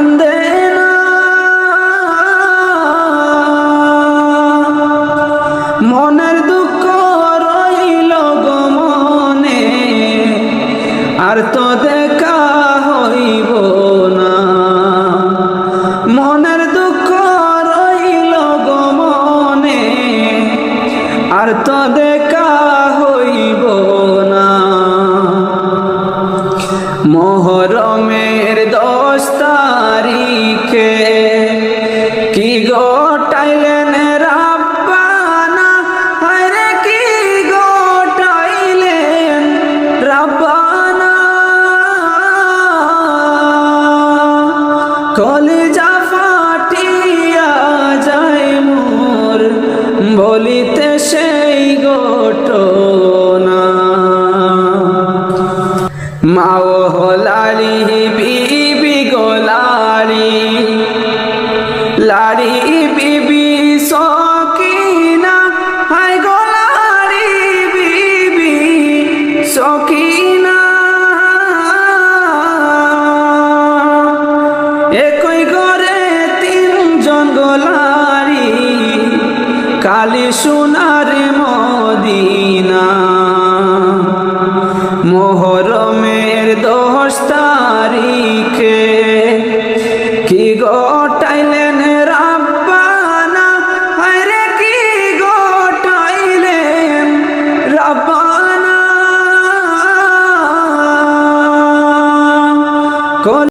কান্দে না মনের দুঃখ রইল গো মনে, আর তো দেখা হইব না। মনের দুঃখ রইল গো মনে, আর তো দেখা হইব না। মুহরমের 10 তারিখে কি ঘটাইলেন রাব্বানা, হায়রে কি ঘটাইলেন রাব্বানা। কলিজা ফাটিয়া যায় মোর বলিতে সেই ঘটনা। মাও লারি বিবি গো লারি, লারি বিবি সকিনা, হায় গো লারি বিবি সকিনা। একই ঘরে 3 জন গো লারি, কালি সোনার মদিনা। মুহরমের 10 তারিখে কি ঘটাইলেন রাব্বানা, হায়রে কি ঘটাইলেন রাব্বানা।